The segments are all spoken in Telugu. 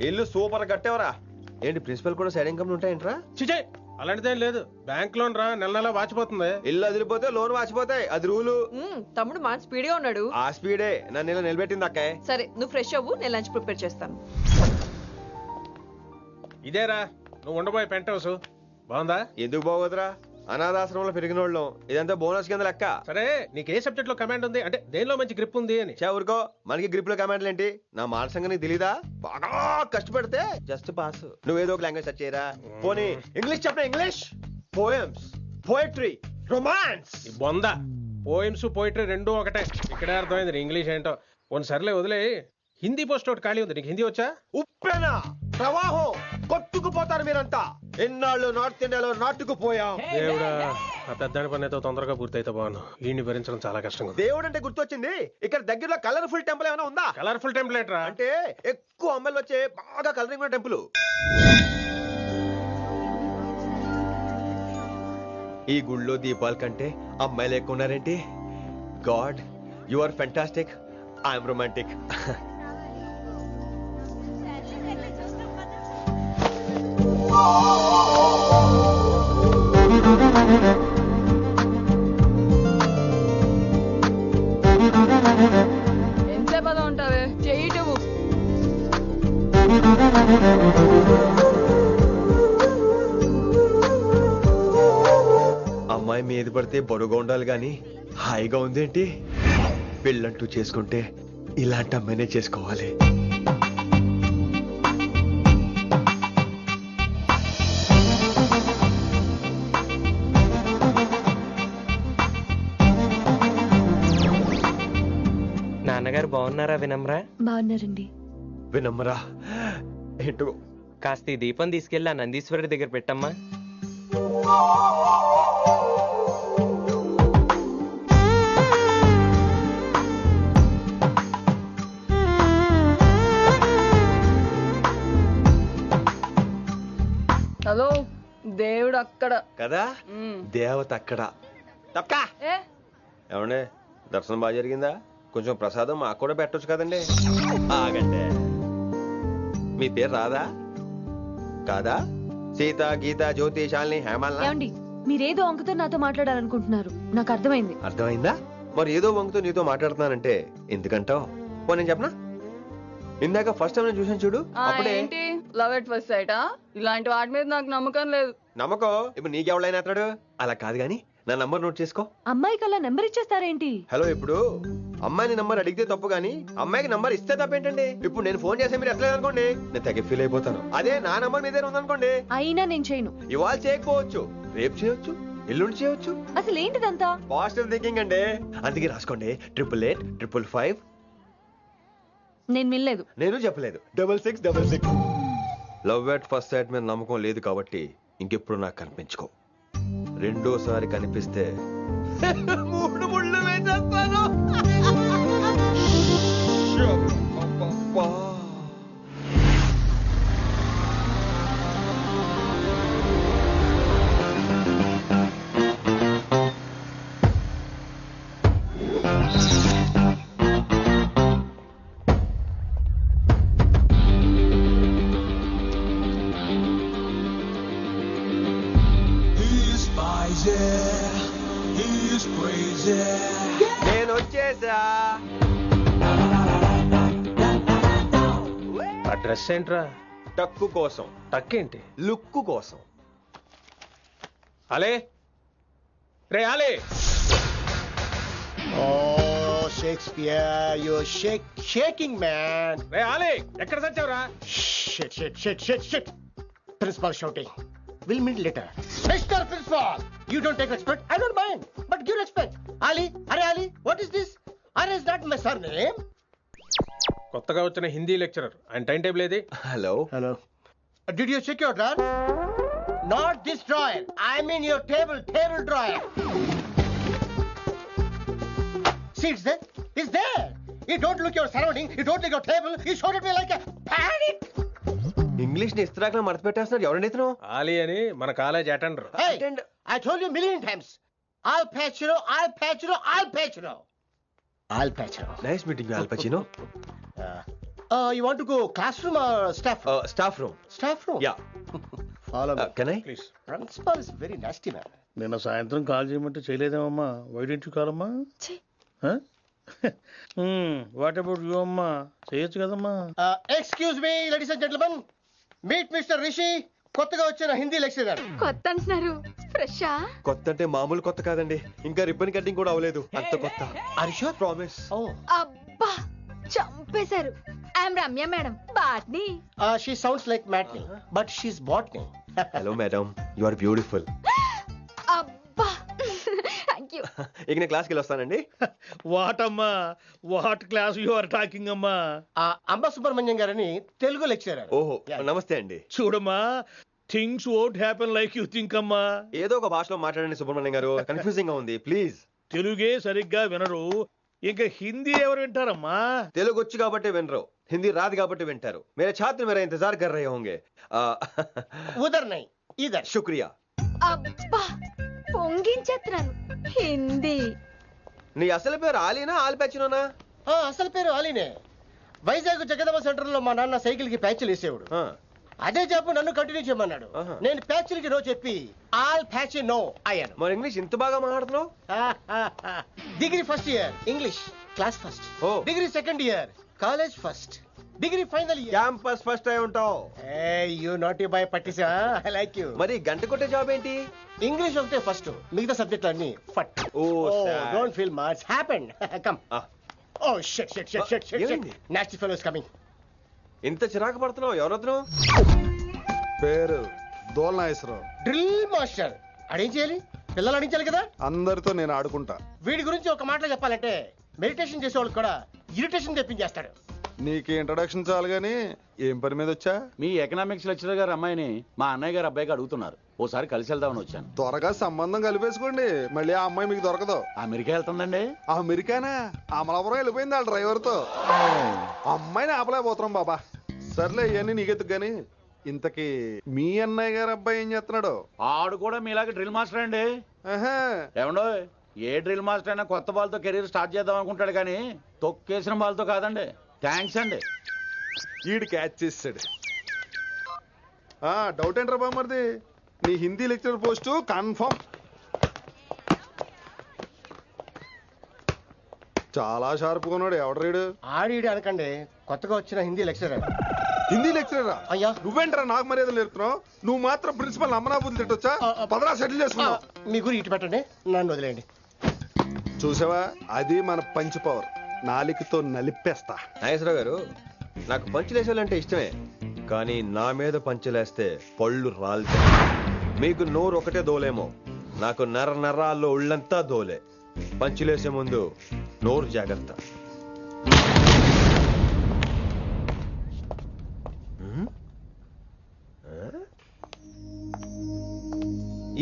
ఇల్లు సూపర్ కట్టేవరా. ఏంటి ప్రిన్సిపల్ కూడా సైడ్ ఇన్కమ్ ఉంటాయంట్రా? చిచే అలాంటిదేం లేదు. బ్యాంక్ లోన్ రా, నెల నెల వాచిపోతుంది. ఇల్లు అదిరిపోతే లోన్ వాచిపోతాయి, అది రూలు. తమ్ముడు మా స్పీడ్ గా ఉన్నాడు. ఆ స్పీడే నన్ను ఇలా నిలబెట్టింది అక్కాయ్. సరే నువ్వు ఫ్రెష్ అవ్వు, నేను లంచ్ ప్రిపేర్ చేస్తాను. ఇదేరా నువ్వు ఉండబోయే పెంట్ హౌస్. బాగుందా? ఎందుకు బాగోదురా, అనాథాశ్రమంలో పెరిగిన వాళ్ళం. ఇదంతా బోనస్ కింద లెక్క. సరే నీకు ఏ సబ్జెక్ట్ లో కమాండ్ ఉంది, అంటే దేనిలో మంచి గ్రిప్ ఉంది అని. ఊరుకో, మనకి గ్రిప్ లో కమాండ్లు ఏంటి? నా మాట సంగతి నీకు తెలీదా? బాగా కష్టపడితే జస్ట్ పాస్. నువ్వేదో ఒక లాంగ్వేజ్ సెర్చ్ చేయరా. పోనీ ఇంగ్లీష్ చెప్పిన ఇంగ్లీష్, పోయమ్స్, పోయట్రీ, రొమాన్స్. ఈ బొంద పోయిమ్స్ పోయిటరీ రెండూ ఒకటే. ఇక్కడే అర్థమైంది ఇంగ్లీష్ ఏంటో. కొన్ని సర్లే వదిలే. హిందీ పోస్ట్ ఒకటి ఖాళీ ఉంది, నీకు హిందీ వచ్చా? ఉప్పెనా ప్రవాహం కొట్టుకుపోతారు మీరంతా. ఎన్నాళ్ళు నార్త్ ఇండియాలో నాటుకుపోయాం. దేవుడా, ఆ పెద్దాని పని అయితే తొందరగా పూర్తయితే బాగున్నాను. వీడిని భరించడం చాలా కష్టంగా ఉంది. దేవుడు అంటే గుర్తొచ్చింది, ఇక్కడ దగ్గరలో కలర్ఫుల్ టెంపుల్ ఏమైనా ఉందా? కలర్ఫుల్ టెంప్లెట్ రా. అంటే ఎక్కువ అమ్మాయిలు వచ్చే బాగా కలరింగ్ ఉన్న టెంపుల్. ఈ గుళ్ళో దీపాల కంటే అమ్మాయిలు ఎక్కువ ఉన్నారేంటి? God, you are fantastic, I'm romantic. ఎంతసేపు అలా ఉంటావే, చెయ్యటము. అమ్మాయి మీద పడితే బరువుగా ఉండాలి గాని హాయిగా ఉందేంటి? పెళ్ళంటూ చేసుకుంటే ఇలాంటి అమ్మాయినే చేసుకోవాలి. నాన్నగారు బాగున్నారా వినమ్రా? బాగున్నారండి. వినమ్మరా ఏంటో. కాస్త ఈ దీపం తీసుకెళ్ళి ఆ నందీశ్వరుడి దగ్గర పెట్టమ్మా. హలో, దేవుడు అక్కడ కదా, దేవత అక్కడ. తప్పకా ఏ ఏమండే, దర్శనం బాగా జరిగిందా? కొంచెం ప్రసాదం మాకు కూడా పెట్టొచ్చు కదండి. ఆగండి, మీ పేరు రాదా కాదా? సీత, గీత, జ్యోతి, శాలిని, హేమల్. ఏమండి, మీరేదో అంకుతో నాతో మాట్లాడాలనుకుంటున్నారు, నాకు అర్థమైంది. అర్థమైందా? మరి ఏదో వంగుతో నీతో మాట్లాడుతున్నానంటే ఎందుకంటావు? పో నేను చెప్పనా? ఇందాక ఫస్ట్ టైం నేను చూసాను చూడు, అప్పుడే. ఏంటి లవ్ ఎట్ ఫస్ట్ సైటా? ఇలాంటి వాటి మీద నాకు నమ్మకం లేదు. నమ్మకం ఇప్పుడు నీకెవడైనా అతడు? అలా కాదు గాని నా నంబర్ నోట్ చేసుకో. అమ్మాయికి అలా నెంబర్ ఇచ్చేస్తారేంటి? హలో, ఇప్పుడు అమ్మాయిని నంబర్ అడిగితే తప్పు గానీ అమ్మాయికి నంబర్ ఇస్తే తప్పేంటండి? ఇప్పుడు నేను ఫోన్ చేస్తే మీరు ఎట్లేదు అనుకోండి, నేను తెగ ఫీల్ అయిపోతాను. అదే నా నంబర్ మీద ఉందనుకోండి, అయినా నేను చేయను. ఇవాళ చేయకపోవచ్చు, రేపు చేయొచ్చు, ఎల్లుండి చేయొచ్చు. అసలు ఏంటిదంతా? పాజిటివ్ థింకింగ్ అండి. అందుకే రాసుకోండి 888-555. నేను వినలేదు. నేను చెప్పలేదు 6666. లవ్ ఎట్ ఫస్ట్ సైట్ మీద నమ్మకం లేదు కాబట్టి ఇంకెప్పుడు నాకు కనిపించుకో. రెండోసారి కనిపిస్తే 3 ముళ్ళు వేసేస్తాను. నేను వచ్చేసా. ఆ డ్రెస్ ఏంట్రా? టక్కు కోసం. టక్కేంటి? లుక్కు కోసం. అలే రే అలే. Oh, Shakespeare, you're shaking, man. రే అలే, ఎక్కడ చచ్చావురా? Shit. Principal shouting. We'll meet later. Mr. Principal, you don't take respect. I don't mind, but give respect. Ali, what is this? Ali is not my surname. కొత్తగా వచ్చిన హిందీ లెక్చరర్, ఆయన టైం టేబుల్ ఏది? Hello. Did you check your drawer? Not this drawer. I mean your table drawer. See, it's there. You don't look your surrounding. You don't look your table. You showed at me like a panic. English ని ఇస్త్రాకులో మడత పెట్టేస్తున్నారు. ఎవరండి ఇతను? ఆలీ అని మన college attender. Hey, I told you a million times. I'll patch you. Nice meeting you, all పచినో. You want to go classroom or staff room? Staff room Staff room. Yeah Follow me. Can I please. Principal is very nasty man. నిన్న సాయంత్రం కాల్ చేయమంటే చేయలేదేమమ్మా వైడెంట్ కాలమ్మా ఛీ. వాట్ అబౌట్ యూ అమ్మా చేయొచ్చు కదమ్మా. Excuse me, ladies and gentlemen. Meet Mr. Rishi, కొత్తగా వచ్చిన హిందీ లెక్చరర్. కొత్త అంటున్నారు, ఫ్రెషా? కొత్త అంటే మామూలు కొత్త కాదండి, ఇంకా రిబ్బన్ కటింగ్ కూడా అవ్వలేదు, అంత కొత్త. Are you sure? Promise. Oh. అబ్బా చంపేశారు. I'm Ramya madam, botany. She sounds like Matney, but she's botany. Hello madam, you are beautiful. అబ్బా థ్యాంక్ యూ. ఇక నేను క్లాస్కి వెళ్ళి వస్తానండి. వాట్ అమ్మా, what class you are talking అమ్మా? అంబ సుబ్రహ్మణ్యం గారని తెలుగు లెక్చరర్. ఓహో నమస్తే అండి. చూడమ్మా, things won't happen like you think అమ్మా. ఏదో ఒక భాషలో మాట్లాడండి సుబ్రహ్మణ్యం గారు, కన్ఫ్యూజింగ్ గా ఉంది ప్లీజ్. తెలుగే సరిగ్గా వినరు, ఇంకా హిందీ ఎవరు వింటారమ్మా? తెలుగు వచ్చు కాబట్టి వినరు, హిందీ రాదు కాబట్టి వింటారు. మేరే ఛాత్ర మేరా ఇంతజార్ కర్ రహే హోంగే. ఉదర్ నై ఇదర్. శుక్రియా. అబ్బా పొంగించేస్తున్నాను. హిందీ. నీ అసలు పేరు ఆలీనా ఆల్పచ్చినోనా? అసలు పేరు ఆలీనే. వైజాగ్ జగదమ్మ సెంటర్ లో మా నాన్న సైకిల్ కి ప్యాచ్లు వేసేవాడు. అదే జాబ్ నన్ను కంటిన్యూ చేయమన్నాడు. నేను ప్యాచ్లకి నో చెప్పి ఆల్ ప్యాచ్ నో అయ్యాను. మరి ఇంగ్లీష్ ఇంత బాగా మాట్లాడుతున్నావు? Degree first year English class first. Degree second year college first. Degree final year campus first అయి ఉంటావు. యూ నాట్ బాయ్ పట్టిసా. I like you. మరి గంట కొట్టే జాబ్ ఏంటి? ఇంగ్లీష్ ఒకటే ఫస్ట్, మిగతా సబ్జెక్ట్ అన్ని ఫట్. Don't feel much happened. Come. Oh shit shit shit shit shit. Nasty fellows coming. ఇంత చిరాకు పడుతున్నావు, ఎవరొద్దు? పేరు దోల్నాగేశ్వరరావు. Drill master. అడేం చేయాలి? పిల్లలు అడించాలి కదా. అందరితో నేను ఆడుకుంటా. వీడి గురించి ఒక మాటలో చెప్పాలంటే మెడిటేషన్ చేసేవాళ్ళు కూడా ఇరిటేషన్ తెప్పించేస్తాడు. నీకు ఇంట్రడక్షన్ చాలు గానీ ఏం పని మీద వచ్చా? మీ ఎకనామిక్స్ లెక్చరర్ గారు అమ్మాయిని మా అన్నయ్య గారు అబ్బాయికి అడుగుతున్నారు, ఓసారి కలిసి వెళ్దామని వచ్చాను. త్వరగా సంబంధం కలిపేసుకోండి, మళ్ళీ ఆ అమ్మాయి మీకు దొరకదు. అమెరికా వెళ్తుందండి. అమెరికానా? అమలాపురం వెళ్ళిపోయింది వాళ్ళ డ్రైవర్ తో. అమ్మాయిని ఆపలేకపోతున్నాం బాబా. సర్లే ఇవన్నీ నీకెత్తుకు గాని, ఇంతకీ మీ అన్నయ్య గారు అబ్బాయి ఏం చేస్తున్నాడు? ఆడు కూడా మీలాగే డ్రిల్ మాస్టర్ అండి. ఏమండో, ఏ డ్రిల్ మాస్టర్ అయినా కొత్త బాల్తో కెరీర్ స్టార్ట్ చేద్దాం అనుకుంటాడు కానీ తొక్కేసిన బాల్తో కాదండి. థ్యాంక్స్ అండి. ఈడు క్యాచ్ చేసాడు. డౌట్ ఏంట్రా బామ్మర్ది, నీ హిందీ లెక్చరర్ పోస్టు కన్ఫర్మ్. చాలా షార్ప్గా ఉన్నాడు. ఎవడరీడు? ఆడిడి అనకండి, కొత్తగా వచ్చిన హిందీ లెక్చరర్. హిందీ లెక్చరరా? అయ్యా నువ్వేంట్రా నాకు మర్యాద నేర్పుతున్నావు? నువ్వు మాత్రం ప్రిన్సిపల్ అమ్మనాబుద్ధి తిట్టొచ్చా? పదరా సెటిల్ చేసుకున్నావు. మీ గురి ఇటు పెట్టండి, నన్ను వదిలేయండి. చూసావా, అది మన పంచ్ పవర్. నాలికతో నలిపేస్తా. నాగేశ్వరరావు గారు, నాకు పంచులేసాలంటే ఇష్టమే, కానీ నా మీద పంచులేస్తే పళ్ళు రాలుతాయి. మీకు నోరు ఒకటే దోలేమో, నాకు నర నరాల్లో ఒళ్ళంతా దోలే. పంచులేసే ముందు నోరు జాగ్రత్త.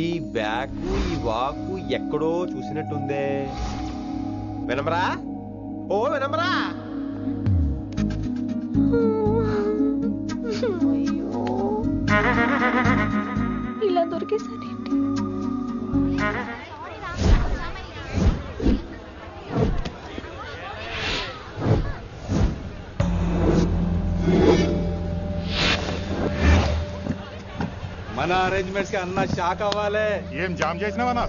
ఈ బ్యాకు ఈ వాకు ఎక్కడో చూసినట్టుందే. వినమరా? ఓ వినమరా? ఇలా దొరికేసానేంటి? మన అరేంజ్మెంట్స్ కి అన్న షాక్ అవ్వాలి. ఏం జామ్ చేసినావా?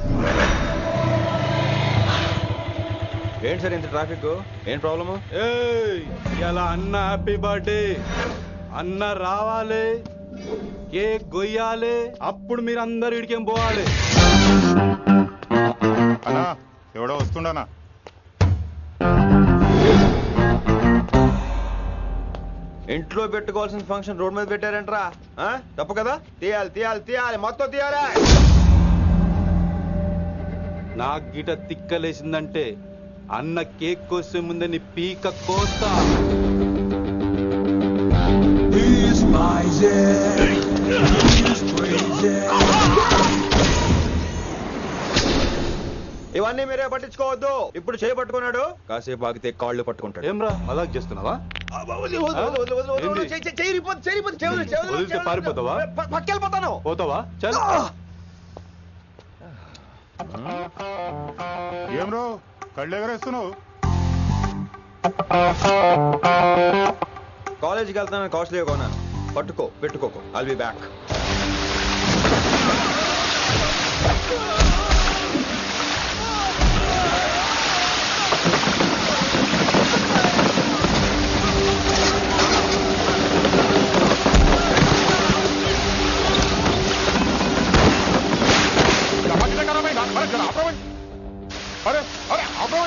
ఏంటి సార్ ఇంత ట్రాఫిక్? ఏం ప్రాబ్లము? ఇలా అన్న హ్యాపీ బర్త్డే, అన్న రావాలి, కేక్ గొయ్యాలి, అప్పుడు మీరు అందరు ఇడికేం పోవాలి. అన్నా ఎవడో వస్తుండనా? ఇంట్లో పెట్టుకోవాల్సిన ఫంక్షన్ రోడ్ మీద పెట్టారంటరా? తప్పు కదా? తీయాలి తీయాలి తీయాలి, మొత్తం తీయాలి. నాకు గిట తిక్కలేసిందంటే అన్న కేక్ కోసే ముందే నీ పీక కోస్తా. ఇవన్నీ మీరే పట్టించుకోవద్దు. ఇప్పుడు చేయి పట్టుకున్నాడు, కాసేపు ఆగితే కాళ్ళు పట్టుకుంటాడు. ఏమ్రా మజాక్ చేస్తున్నావా? వదిలితే పారిపోతావా? పక్కెళ్ళిపోతాను. పోతావా? చల్. ఏం రో కళ్ళు ఎగరేస్తున్నావు? కాలేజీకి వెళ్తానని కాస్ట్లీ కొన్నాను. పట్టుకో, పెట్టుకోకు. I'll be back. अरे अरे ऑटो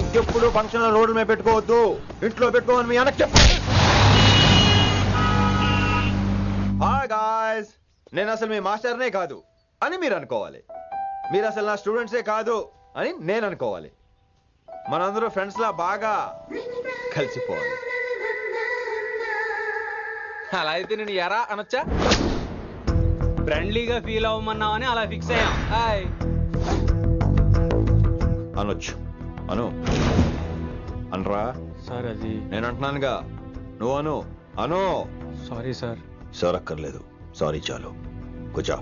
ఇంకెప్పుడు ఫంక్షన్ రోడ్ల మీద పెట్టుకోవద్దు, ఇంట్లో పెట్టుకోమని మీ అన్నకి చెప్పు. హాయ్ గాయ్స్, నేను అసలు మీ మాస్టర్నే కాదు అని మీరు అనుకోవాలి. మీరు అసలు నా స్టూడెంట్సే కాదు అని నేను అనుకోవాలి. మనందరూ ఫ్రెండ్స్ లా బాగా కలిసిపోవాలి. అలా అయితే నేను ఎరా అనొచ్చా? ఫ్రెండ్లీగా ఫీల్ అవ్వమన్నావని అలా ఫిక్స్ అయ్యాం. హాయ్ అనొచ్చు. అను అనరా సార్. అది నేను అంటున్నానుగా, నువ్వు అను. అను. Sorry sir. సార్ అక్కర్లేదు, సారీ చాలు. కూర్చో.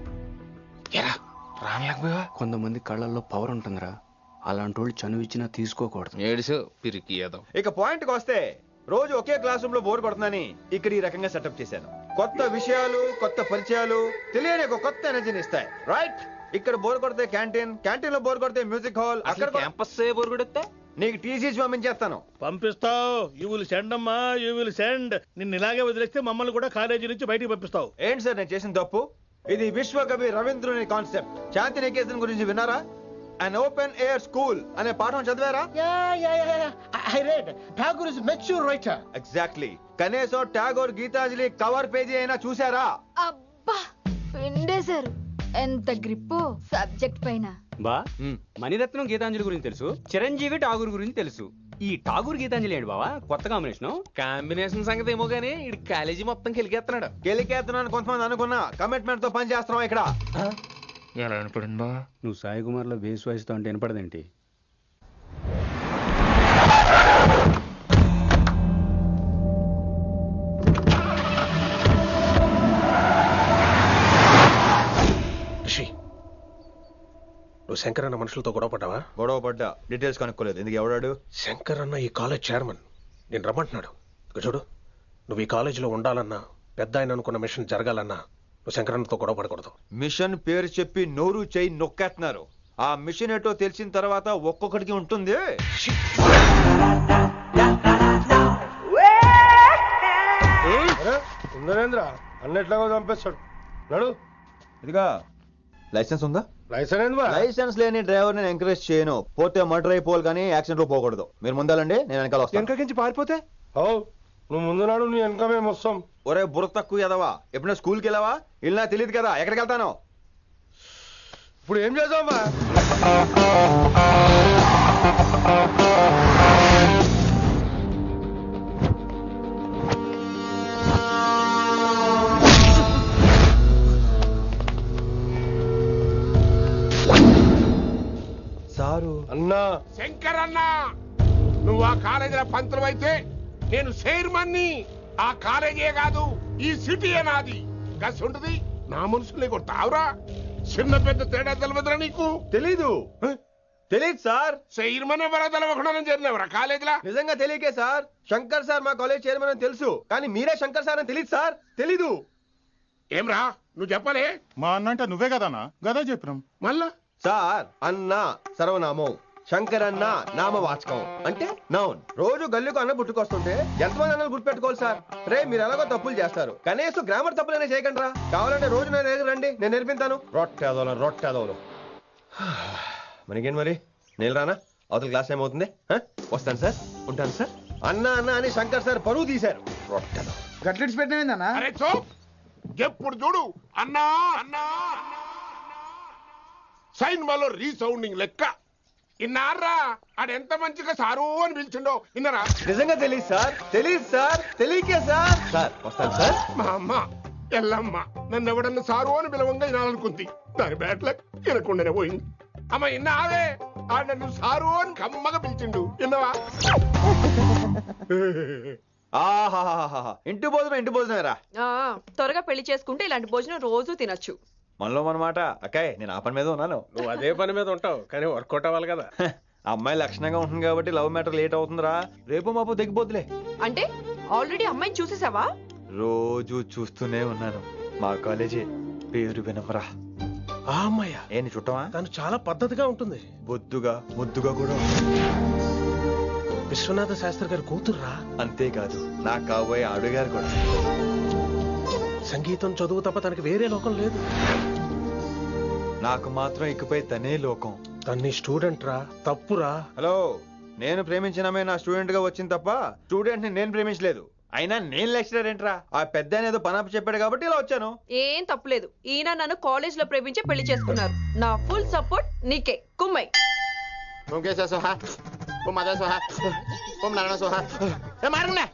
కొంతమంది కళ్ళల్లో పవర్ ఉంటుందిరా, అలాంటి వాళ్ళు చనువు ఇచ్చినా తీసుకోకూడదు. ఏడుసు పిరికి ఏదో. ఇక పాయింట్కి వస్తే, రోజు ఒకే క్లాస్ రూమ్ లో బోర్ కొడుతుందని ఇక్కడ ఈ రకంగా సెటప్ చేశాను. కొత్త విషయాలు, కొత్త పరిచయాలు తెలియని ఒక కొత్త ఎనర్జీని ఇస్తాయి. రైట్? ఇక్కడ బోర్ కొడితే క్యాంటీన్, క్యాంటీన్ లో బోర్ కొడితే మ్యూజిక్ హాల్, అక్కడ క్యాంపస్ బోర్ కొడితే నీకు టీసీస్ పంపించేస్తాను. పంపిస్తావు. యూ విల్ సెండ్ అమ్మా, యూ విల్ సెండ్. నిన్ను ఇలాగే వదిలేస్తే మమ్మల్ని కూడా కాలేజీ నుంచి బయటికి పంపిస్తావు. ఏంటి సార్ నేను చేసిన తప్పు? ఇది విశ్వకవి రవీంద్రుని కాన్సెప్ట్. శాంతి నికేతన్ గురించి విన్నారా? అన్ ఓపెన్ ఎయిర్ స్కూల్ అనే పాఠం చదివారా? I read. Tagore is a mature writer. Exactly. కనీసం టాగోర్ గీతాంజలి కవర్ పేజీ అయినా చూసారా? అబ్బా పిండేశారు. ఎంత గ్రిప్పు సబ్జెక్ట్ పైన. బా మణిరత్నం గీతాంజలి గురించి తెలుసు, చిరంజీవి ఠాగూర్ గురించి తెలుసు. ఈ ఠాగూర్ గీతాంజలి ఏంటి బావా కొత్త కాంబినేషన్ సంగతి ఏమో గానీ ఇడు కాలేజీ మొత్తం కెలికేస్తున్నాడు. గెలికేస్తున్నాను కొంతమంది అనుకున్నా, కమిట్మెంట్ తో పని చేస్తున్నాం ఇక్కడ. ఎలా అనిపడింది బా? నువ్వు సాయి కుమార్ లో బేస్ వాయిస్ తో అంటే వినపడదేంటి? నువ్వు శంకర్ అన్న మనుషులతో గొడవ పడ్డావా? గొడవ పడ్డా, డీటెయిల్స్ కనుక్కోలేదు. ఎందుకు? ఎవడాడు? శంకర్ అన్న ఈ కాలేజ్ చైర్మన్. నేను రమ్మంటున్నాడు. ఇక చూడు, నువ్వు ఈ కాలేజీలో ఉండాలన్నా, పెద్ద ఆయన అనుకున్న మిషన్ జరగాలన్నా నువ్వు శంకర్ అన్నతో గొడవ పడకూడదు. మిషన్ పేరు చెప్పి నోరు చేయి నొక్కేస్తున్నారు. ఆ మిషన్ ఏటో తెలిసిన తర్వాత ఒక్కొక్కడికి ఉంటుంది. నరేంద్ర అన్నట్లాగా చంపేస్తాడు. నడు. ఇదిగా లైసెన్స్ ఉందా? లైసెన్స్ లేని డ్రైవర్ నేను ఎంకరేజ్ చేయను. పోతే మర్డర్ అయిపోవాలి కానీ యాక్సిడెంట్ లో పోకూడదు. మీరు ముందాలండి, నేను వెనకాల వస్తాను. వెనకకించి పారిపోతే నువ్వు ముందు నాడు నీ వెనక మేము వస్తాం. ఒరే బుర్ర తక్కువ ఎదవా, ఎప్పుడైనా స్కూల్కి వెళ్ళావా? ఇలా తెలియదు కదా ఎక్కడికి వెళ్తాను. ఇప్పుడు ఏం చేద్దామా? సారు అన్నా. శంకర్ అన్నా, నువ్వు ఆ కాలేజీలో పంతులు అయితే నేను చైర్మన్ని. ఆ కాలేజీ కాదు, ఈ సిటీయే నాది. గస్ ఉంటుంది నా మనుషులే కొడతావురా. చిన్న పెద్ద తేడా తెలవదురా నీకు? తెలీదు సార్. చైర్మన్ ఎవరో తెలవకుండా చేరినవరా కాలేజీలో? నిజంగా తెలియకే సార్. శంకర్ సార్ మా కాలేజ్ చైర్మన్ అని తెలుసు, కానీ మీరే శంకర్ సార్ అని తెలియదు సార్. తెలీదు. ఏమ్రా నువ్వు చెప్పలే? మా అన్న అంటే నువ్వే కదన్నా, గదా చెప్పినాం. మళ్ళా సార్ అన్న సర్వనామం. శంకరన్న నామవాచకం అంటే నౌన్. రోజు గల్లుకు అన్న పుట్టుకొస్తుంటే ఎంతమంది అన్నలు గుర్తుపెట్టుకోవాలి సార్? రే మీరు ఎలాగో తప్పులు చేస్తారు, కనీసం గ్రామర్ తప్పులనే చేయకండి రా. కావాలంటే రోజు నా దగ్గర రండి, నేను నేర్పిస్తాను. రొట్టెదోలు మనకేం మరి? నేను రానా? అవతల క్లాస్ ఏమవుతుంది? వస్తాను సార్, ఉంటాను సార్. అన్న అన్న అని శంకర్ సార్ పరువు తీశారు. రొట్టెలో గట్లెట్స్ పెట్టినా అరే చో ఎప్పుడు చూడు అన్నా అన్నా సైన్ malo రీసౌండింగ్ లెక్క. ఇన్నారా ఆడెంత మంచిగా సారు అని పిలిచిండో ఇన్నరా? నిజంగా తెలియదు సార్, తెలియకే సార్. సార్ వస్తాను సార్. మా అమ్మ ఎల్లమ్మ నన్ను ఎవడన్నా సారు అని పిలవంగా వినాలనుకుంది. దాని బ్యాట్ల వినకుండానే పోయింది. అమ్మ ఇన్నావే ఆడ నన్ను సారు అని కమ్మగా పిలిచిండు విన్నవా? ఆహాహాహా, ఇంటి భోజనం రా. త్వరగా పెళ్లి చేసుకుంటే ఇలాంటి భోజనం రోజు తినొచ్చు. మనలో మనమాట. అక్కాయ్ నేను ఆ పని మీద ఉన్నాను. నువ్వు అదే పని మీద ఉంటావు కానీ వర్కౌట్ అవ్వాలి కదా. అమ్మాయి లక్షణంగా ఉంటుంది కాబట్టి లవ్ మ్యాటర్ లేట్ అవుతుందిరా. రేపు మాపు దిగిపోతులే. అంటే ఆల్రెడీ అమ్మాయిని చూసేసావా? రోజు చూస్తూనే ఉన్నాను. మా కాలేజీ పేరు వినమరా. ఆ అమ్మాయ ఏంటి చుట్టమా? తను చాలా పద్ధతిగా ఉంటుంది, బొద్దుగా ముద్దుగా కూడా. విశ్వనాథ శాస్త్రి గారి కూతుర్రా. అంతేకాదు నా కాబోయే ఆడుగారు కూడా. సంగీతం చదువు తప్ప తనకి వేరే లోకం లేదు. నాకు మాత్రం ఇకపై తనే లోకం. తన్ని స్టూడెంట్ రా, తప్పురా. హలో, నేను ప్రేమించినమే నా స్టూడెంట్ గా వచ్చింది తప్ప స్టూడెంట్ ని నేను ప్రేమించలేదు. అయినా నేను లెక్చరర్ ఏంట్రా? ఆ పెద్ద ఏదో పనాపు చెప్పాడు కాబట్టి ఇలా వచ్చాను. ఏం తప్పులేదు. ఈయన నన్ను కాలేజ్ లో ప్రేమించి పెళ్లి చేసుకున్నారు. నా ఫుల్ సపోర్ట్ నీకే. కుమ్మై. ఓం కేశవ స్వాహ, ఓం మాధవ స్వాహ, ఓం నారాయణ స్వాహ. ఏ మారండి